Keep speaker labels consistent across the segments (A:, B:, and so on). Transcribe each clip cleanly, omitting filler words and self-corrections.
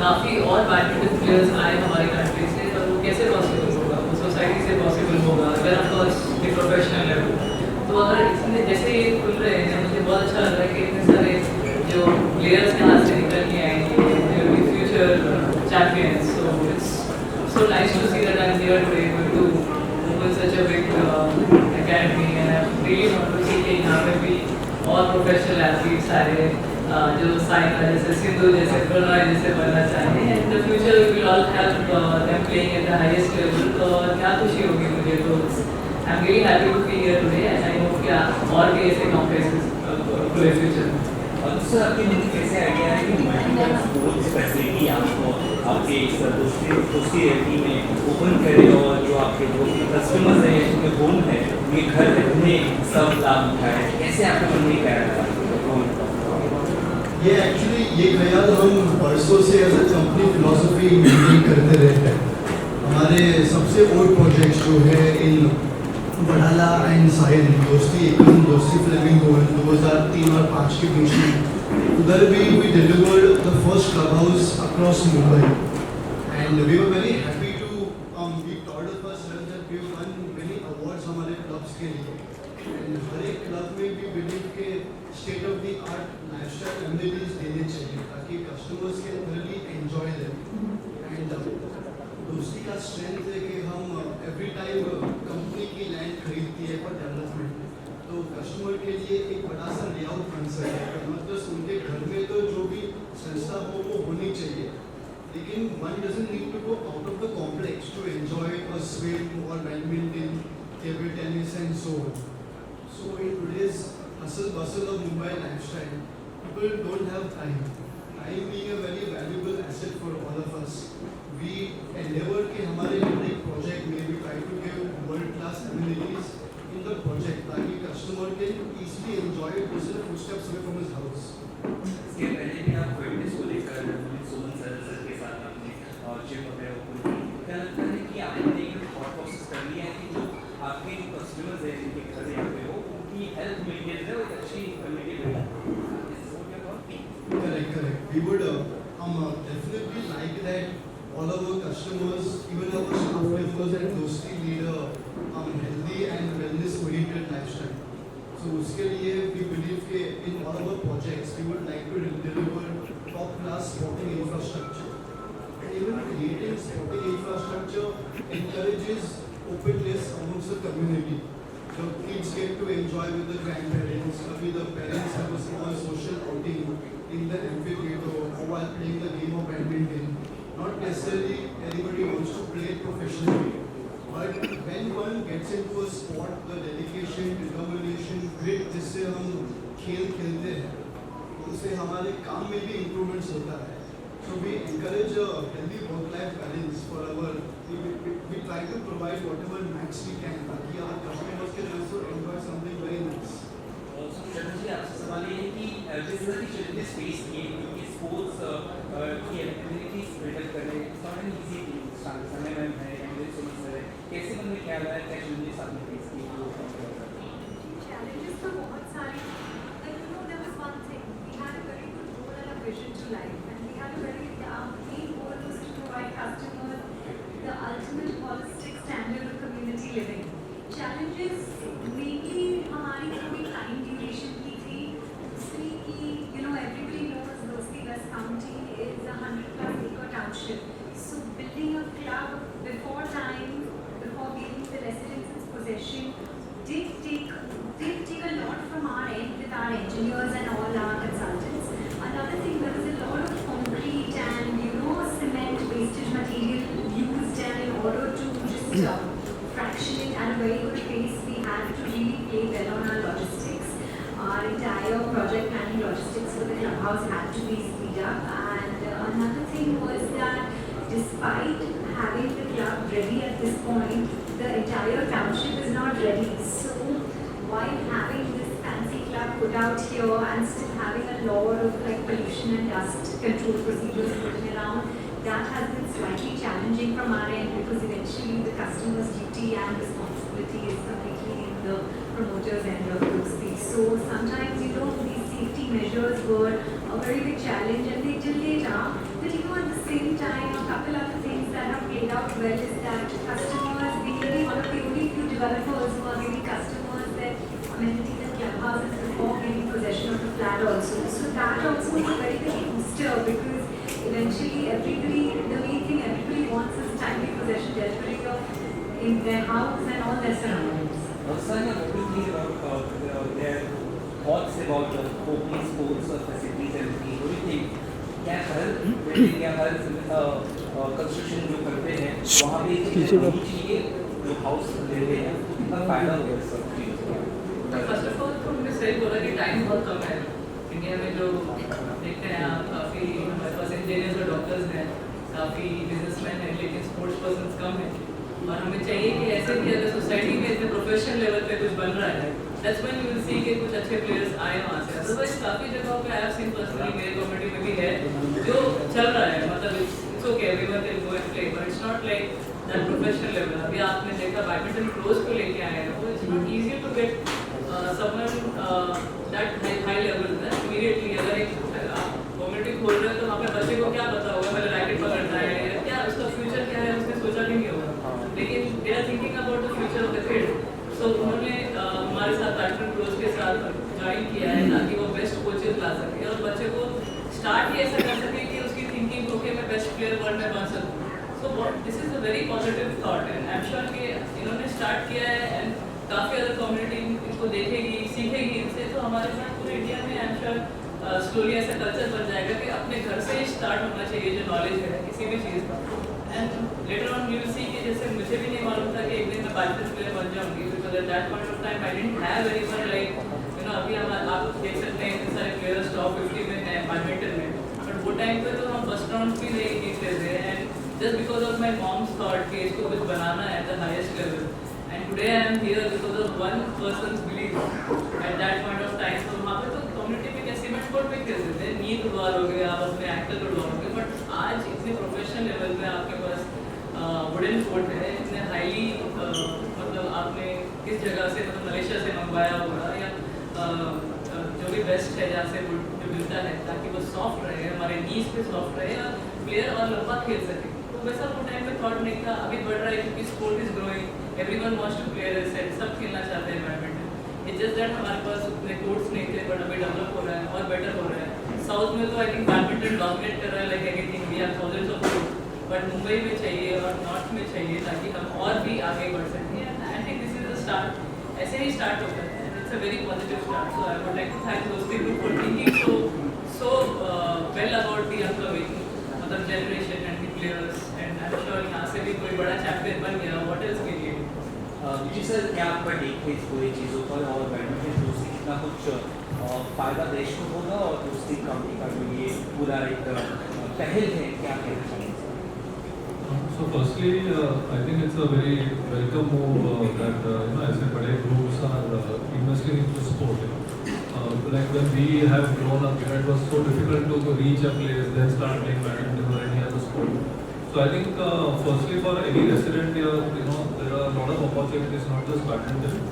A: काफ़ी और badminton players आए हमारी कंट्री से, पर वो कैसे पॉसिबल होगा, वो सोसाइटी से पॉसिबल होगा अगर ऑफकोर्स द प्रोफेशनल लेवल। तो अगर इतने जैसे ये खुल रहे हैं, मुझे बहुत अच्छा लग रहा है कि इतने सारे जो प्लेयर्स यहाँ से निकल के आएंगे, future champions. So it's so nice to see that I'm here today going to open such a big academy, and I really want to see कि यहाँ पे भी और प्रोफेशनल एथलीट्स सारे जो साइना जैसे सिंधु जैसे प्रणय जैसे बनना चाहें, and in the future we will all help them playing at the highest level. तो क्या खुशी होगी मुझे, तो I am really happy to be here today, एंड आई होप कि और भी ऐसे कॉन्फ्रेंसेस पूरे फ्यूचर में।
B: और सर आपके मन में कैसे आइडिया है कि मल्टीपल स्पोर्ट्स फैसिलिटी आपको आपके दोस्ती एरिया में ओपन करें, और जो आपके जो कस्टमर्स हैं, जो होम है, ये घर है, उन्हें सब लाभ उठाए, कैसे आपके मन में क्या रहा?
C: ये एक्चुअली ये ख्याल हम बरसों से as a company philosophy maintain करते रहते हैं। हमारे सबसे ओल्ड प्रोजेक्ट्स जो है इन बड़ाला एंड साहिल दोस्ती एकदम दोस्ती फ्लेमिंग 2003 और 2005 के बीच में, उधर भी we delivered the first club house across Mumbai, and we were very happy to be proud of us that we won many awards हमारे क्लब्स के लिए। एंड हर एक क्लब में भी बिलीव के state of the art lifestyle amenities देने चाहिए ताकि customers can really enjoy them. And दोस्ती का स्ट्रेंथ है कि हम एवरी टाइम कंपनी की लैंड खरीदती है फॉर डेवलपमेंट, तो कस्टमर के लिए एक बड़ा सा लेआउट बन सके, मतलब उनके घर में तो जो भी संस्था हो वो होनी चाहिए, लेकिन one doesn't need to go out of the complex to enjoy a swim और badminton, table tennis and so on. So in today's hustle bustle of Mumbai lifestyle, people don't have time. Time being a very valuable asset for all of us. We endeavor कि हमारे हर एक project में we try to give world class amenities in the project ताकि customer can easily enjoy it just a footsteps away from his house.
B: इसके पहले भी आप fitness को लेकर सुमन सर के साथ आपने जिम वगैरह ओपन की, क्या लगता है कि आपने एक थॉट प्रोसेस कर लिया है कि जो आपके जो कस्टमर्स हैं जिनके घर यहाँ पे हो, उनकी हेल्थ मेंटेन रहे और अच्छी कम्युनिटी रहे?
C: Correct. We would definitely like that all of our customers, even our staff members and dosti lead a healthy and wellness oriented lifestyle. So उसके लिए we believe कि in all of our projects we would like to deliver top class sporting infrastructure, and even creating sporting infrastructure encourages openness amongst the community. The kids get to enjoy with the grandparents, maybe the parents have a small social outing in the amphitheater or while playing the game of badminton. Not necessarily everybody wants to play it professionally, but when one gets into a sport, the dedication, determination, grit जिससे हम खेल खेलते हैं, उससे हमारे काम में भी improvements होता है. So we encourage a healthy work-life balance for our. We try to provide whatever max we can ताकि our customers can also enjoy something very nice.
B: शरण जी, आपसे सवाल ये है कि जिस तरह की चैलेंजेस फेस किए क्योंकि स्पोर्ट्स की एक्टिविटीज बिल्डअप करने सॉरी इजी थी समय में है एंड समझ रहे कैसे मन में क्या आया, क्या चैलेंजेस आपने फेस किए?
D: Challenges तो बहुत सारे, like you know there was one thing, we had a very good goal and a vision to life, and we had a very main goal was to provide customers the ultimate holistic standard of community living. Challenges mainly हमारी थोड़ी time duration की थी, दूसरी की you know everybody knows Dosti West County is a 100+ acre township, so building a club before time, before giving the residents its possession did take a lot from our end with our engineers and all our consultants. Another thing, there was a lot of concrete and you know cement wastage material used, and in order to just fraction it at a very good pace, we had to really play well on our logistics. Our entire project planning logistics for the clubhouse had to be speed up, and another thing was that despite having the club ready at this point, the entire township is not ready. So while having this fancy club put out here and still having a lot of like pollution and dust control procedures put around, that has been slightly challenging from our end, because eventually the customer's duty and responsibility is completely in the promoter's end of those things. So sometimes you know these safety measures were a very big challenge, and they till date are. But you know, at the same time, a couple other things that have played out well is that customers, we may be one of the only few developers who are giving customers their amenities and clubhouses before giving possession of the flat also. So that also is a very big booster because eventually everybody, the main thing everybody wants is timely possession, delivery of in their house and all their surroundings.
B: Sanya, what do you think about their thoughts about the opening sports facilities and everything? What do you think? क्या हर building या हर construction जो करते हैं वहाँ पे एक चीज़ होनी चाहिए जो हाउस ले रहे हैं तो कितना फायदा होगा इस सब चीज़ का?
A: फर्स्ट ऑफ ऑल तो हमने सही बोला कि टाइम बहुत कम है इंडिया में जो देखते हैं आप काफ़ी हमारे पास इंजीनियर्स और डॉक्टर्स हैं काफ़ी बिजनेसमैन हैं लेकिन स्पोर्ट्स पर्सन कम है और हमें चाहिए कि ऐसे भी अगर सोसाइटी में इतने प्रोफेशनल लेवल पे कुछ बन रहा है that's when you will see कि कुछ अच्छे प्लेयर्स आए वहाँ से अदरवाइज काफ़ी जगहों पे आई हैव सीन पर्सनली मेरे कम्युनिटी में भी है जो चल रहा है मतलब it's okay everyone can go and play but it's not like that professional level अभी आपने देखा बैडमिंटन प्रोज को लेके आए हैं वो it's not easy to get someone that high level that immediately अगर एक आप कम्युनिटी खोल रहे हो तो वहाँ पे बच्चे को क्या पता होगा पहले रैकेट पकड़ना है या क्या उसका फ्यूचर क्या है उसने सोचा भी नहीं होगा लेकिन they are thinking about the future of the kid so उन्होंने हमारे साथ बैडमिंटन प्रोज के साथ ज्वाइन किया है ताकि वो बेस्ट कोचेज ला सके और बच्चे को स्टार्ट ही ऐसा कर सके कि उसकी थिंकिंग ओके मैं बेस्ट प्लेयर वर्ल्ड में बन सकूँ so what this is a very positive thought and I am sure कि इन्होंने स्टार्ट किया है एंड काफ़ी अदर कम्युनिटी इनको देखेगी सीखेगी इनसे तो हमारे साथ पूरे इंडिया में आई एम श्योर स्लोली ऐसा कल्चर बन जाएगा कि अपने घर से ही स्टार्ट होना चाहिए जो नॉलेज है किसी भी चीज़ का and later on you will see कि जैसे मुझे भी नहीं मालूम था कि एक दिन मैं बैडमिंटन प्लेयर बन जाऊंगी because at that point of time I didn't have anyone like you know अभी हम आप देख सकते हैं इतने सारे प्लेयर्स टॉप 50 में हैं बैडमिंटन में बट वो टाइम पे तो हम फर्स्ट राउंड भी नहीं जीतते थे and just because of my mom's thought कि इसको कुछ बनाना है at the highest level and today I am here because of one persons believe at that point of time तो वहाँ पे तो कम्युनिटी में क्या सीमेंट कोर्ट पे खेलते थे नी फुटबॉल हो गया आप अपने एक्टर फुटबॉल हो गए बट आज इतने प्रोफेशनल लेवल पे आपके पास वुडन कोर्ट है इतने हाईली मतलब आपने किस जगह से मतलब मलेशिया से मंगवाया होगा या जो भी बेस्ट है जहाँ से वुड जो मिलता है ताकि वो सॉफ्ट रहे हमारे नीज पे सॉफ्ट रहे और प्लेयर और लंबा खेल सके तो वैसा वो टाइम में थॉट नहीं था अभी बढ़ रहा है क्योंकि sport is growing everyone wants to play this set सब खेलना चाहते हैं बैडमिंटन इट्स जस्ट दैट हमारे पास उतने कोर्ट्स नहीं थे बट अभी डेवलप हो रहा है और बेटर हो रहा है साउथ में तो आई थिंक बैडमिंटन डोमिनेट कर रहा है like anything we have thousands of courts but Mumbai में चाहिए और नॉर्थ में चाहिए ताकि हम और भी आगे बढ़ सकें and I think this is the start ऐसे ही स्टार्ट होता है it's a very positive start so I would like to thank Dosti group for thinking so well about the upcoming मतलब generation and the players and I am sure यहाँ से भी कोई बड़ा चैंपियन बन गया व्हाट एल्स के लिए
B: जी सर क्या आपका टेक है इस पूरी चीज़ों पर और बैडमिंटन दोस्ती कितना कुछ फायदा देश को होगा और दोस्ती काउंटी का जो ये पूरा एक पहल है क्या कहना चाहिए
E: So firstly, I think it's a very welcome move that as a big groups are investing into sport. Like when we have grown up, it was so difficult to reach a place, then start playing badminton or any other sport. So I think firstly for any resident here, there are a lot of opportunities, not just badminton,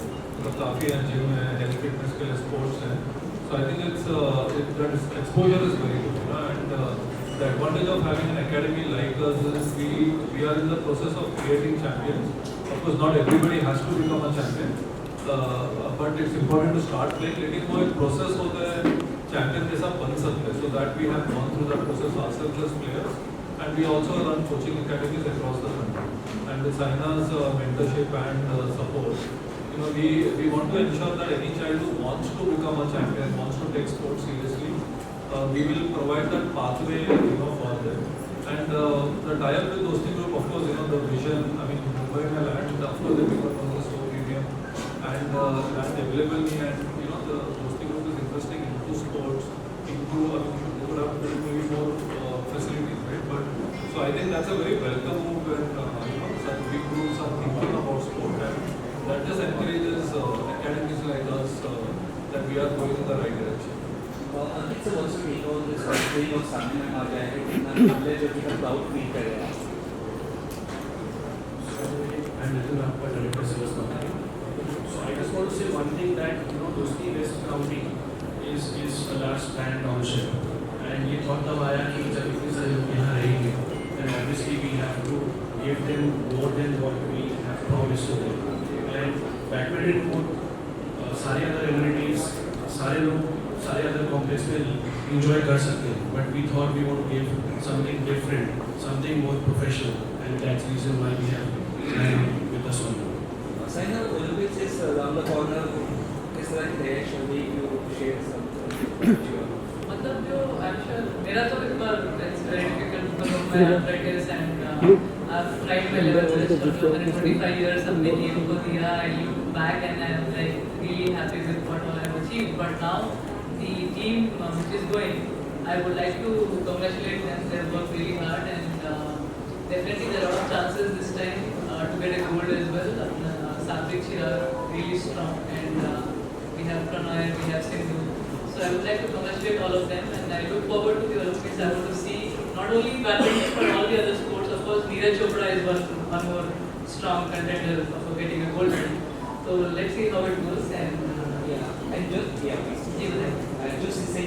E: but काफी है gym है, health fitness के लिए sports है. So I think that exposure is very good, and the advantage of having an academy like us is we are in the process of creating champions. Of course, not everybody has to become a champion, but it's important to start playing. लेकिन वो एक process होता है champion जैसा बन सकते हैं. So that we have gone through that process ourselves as players, and we also run coaching academies across the country. And with Saina's mentorship and support, we want to ensure that any child who wants to become a champion, wants to take sports seriously, we will provide that pathway, for them. And the tie-up with Dosti Group, of course, the vision. I mean, Mumbai mein land, of course, everyone knows is so premium, and land available. And the Dosti Group is investing into sports, into they would have built maybe more facilities, right? But so I think that's a very welcome move when such big groups are thinking about sport, and that just encourages academies like us that we are going in the right direction.
B: It's also take on this thing of सामने में आ गया है कितना knowledge और कितना proud feel कर रहे हैं
F: And little Rampa Director Service Company. So I just want to say one thing that Dosti West County is a large planned township, And ये thought तब आया कि जब इतने सारे लोग यहाँ रहेंगे, then obviously we have to give them more than what we have promised to them. And badminton court सारे other amenities, सारे लोग सारे other complex में enjoy कर सकते हैं. But we thought we want to give something different, something more professional, and that's the reason why we have planned with us on.
B: Saina, Olympics is around the corner. किस तरह की तैयारी चल रही है? You share something.
A: मतलब जो actual मेरा तो एक बार इट्स वेरी डिफिकल्ट बिकॉज़ मैं athletics and I tried my level best और मैंने 25 इयर्स अपने गेम को दिया. I look back and I am like really happy with what I have achieved. But now the team which is going, I would like to congratulate them. They have worked really hard and definitely there are a lot of chances this time to get a gold as well. Satvik Chirag really strong and we have Pranay, we have Sindhu. So I would like to congratulate all of them and I look forward to the Olympics. I want to see not only badminton but all the other sports. Of course, Neeraj Chopra is one more strong contender for getting a gold medal. So let's see how it goes and
B: And just
A: जी बताइए.
B: just to say